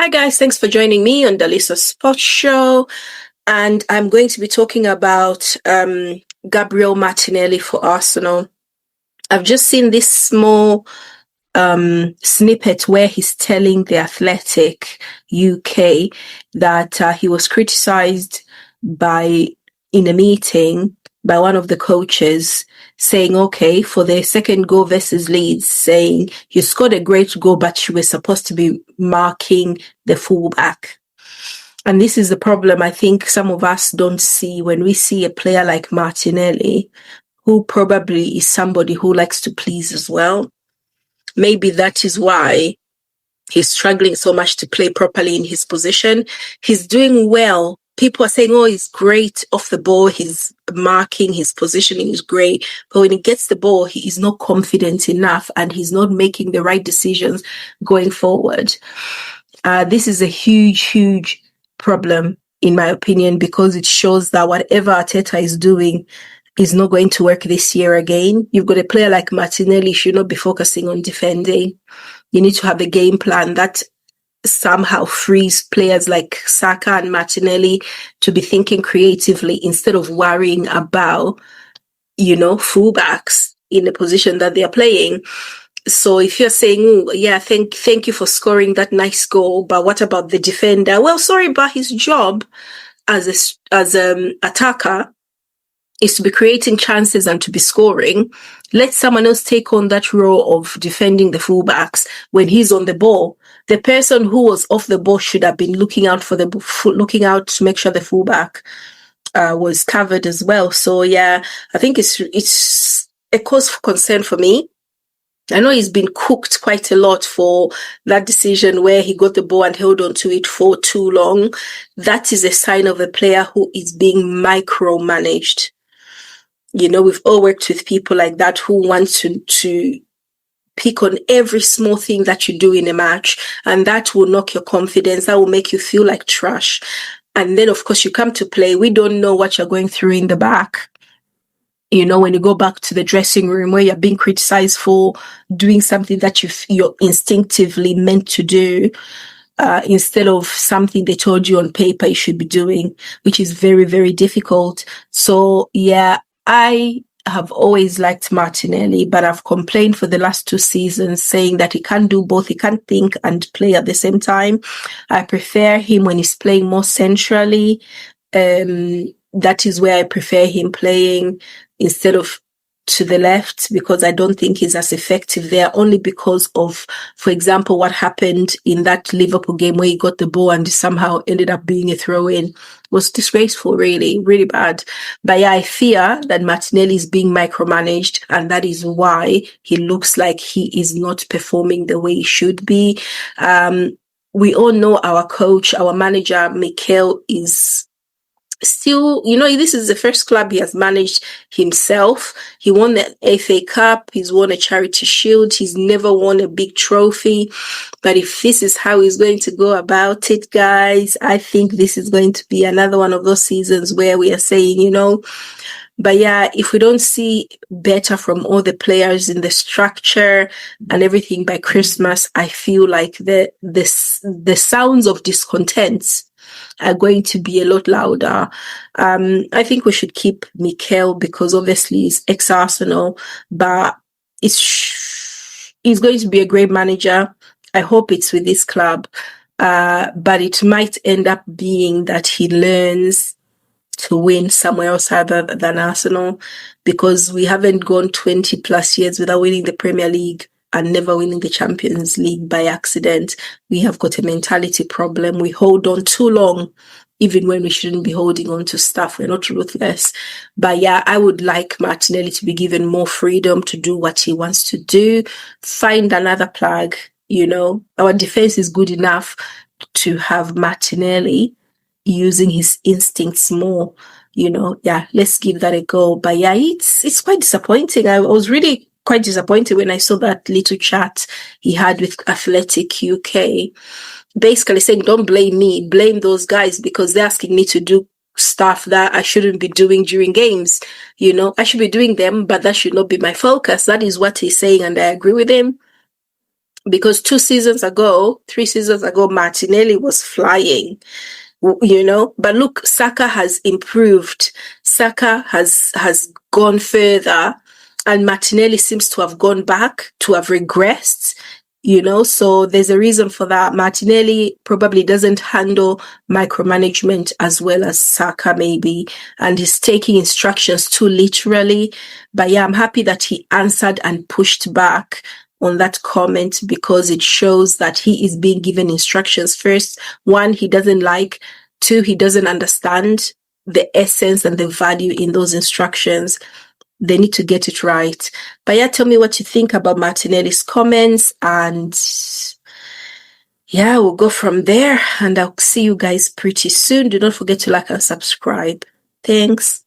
Hi guys, thanks for joining me on the Lisa Sports Show. And I'm going to be talking about Gabriel Martinelli for Arsenal. I've just seen this small snippet where he's telling the Athletic UK that he was criticized in a meeting by one of the coaches saying, okay, for the second goal versus Leeds, saying you scored a great goal, but you were supposed to be marking the fullback. And this is the problem I think some of us don't see when we see a player like Martinelli, who probably is somebody who likes to please as well. Maybe that is why he's struggling so much to play properly in his position. He's doing well. People are saying, oh, he's great off the ball. His marking, his positioning is great. But when he gets the ball, he is not confident enough and he's not making the right decisions going forward. This is a huge, huge problem, in my opinion, because it shows that whatever Arteta is doing is not going to work this year again. You've got a player like Martinelli, you should not be focusing on defending. You need to have a game plan that somehow frees players like Saka and Martinelli to be thinking creatively instead of worrying about, fullbacks in the position that they are playing. So if you're saying, oh, yeah, thank you for scoring that nice goal, but what about the defender? Well, sorry, but his job as an attacker is to be creating chances and to be scoring. Let someone else take on that role of defending the fullbacks when he's on the ball. The person who was off the ball should have been looking out to make sure the fullback was covered as well. So yeah, I think it's a cause for concern for me. I know he's been cooked quite a lot for that decision where he got the ball and held on to it for too long. That is a sign of a player who is being micromanaged. We've all worked with people like that who want to pick on every small thing that you do in a match, and that will knock your confidence. That will make you feel like trash. And then, of course, you come to play. We don't know what you're going through in the back. When you go back to the dressing room where you're being criticized for doing something that you're instinctively meant to do, instead of something they told you on paper you should be doing, which is very, very difficult. So, yeah, I have always liked Martinelli, but I've complained for the last 2 seasons saying that he can't do both. He can't think and play at the same time. I prefer him when he's playing more centrally. That is where I prefer him playing instead of to the left, because I don't think he's as effective there, only because of, for example, what happened in that Liverpool game where he got the ball and somehow ended up being a throw-in. It was disgraceful, really, really bad. But yeah, I fear that Martinelli is being micromanaged, and that is why he looks like he is not performing the way he should be. We all know our coach, our manager, Mikel, is still, this is the first club he has managed himself. He won the FA Cup. He's won a Charity Shield. He's never won a big trophy. But if this is how he's going to go about it, guys, I think this is going to be another one of those seasons where we are saying, but yeah, if we don't see better from all the players in the structure and everything by Christmas, I feel like the sounds of discontent are going to be a lot louder. I think we should keep Mikel because obviously he's ex-Arsenal, but he's going to be a great manager. I hope it's with this club, but it might end up being that he learns to win somewhere else other than Arsenal, because we haven't gone 20 plus years without winning the Premier League and never winning the Champions League by accident. We have got a mentality problem. We hold on too long, even when we shouldn't be holding on to stuff. We're not ruthless. But yeah, I would like Martinelli to be given more freedom to do what he wants to do. Find another plug. Our defense is good enough to have Martinelli using his instincts more. Yeah, let's give that a go. But yeah, it's quite disappointing. I was really quite disappointed when I saw that little chat he had with Athletic UK, basically saying, don't blame me, blame those guys because they're asking me to do stuff that I shouldn't be doing during games. I should be doing them, but that should not be my focus. That is what he's saying, and I agree with him. Because 3 seasons ago, Martinelli was flying, but look, Saka has improved. Saka has gone further, and Martinelli seems to have gone back, to have regressed, so there's a reason for that. Martinelli probably doesn't handle micromanagement as well as Saka maybe, and he's taking instructions too literally. But yeah, I'm happy that he answered and pushed back on that comment, because it shows that he is being given instructions. First, one, he doesn't like. Two, he doesn't understand the essence and the value in those instructions. They need to get it right. But yeah, tell me what you think about Martinelli's comments, and yeah, we'll go from there, and I'll see you guys pretty soon. Do not forget to like and subscribe. Thanks.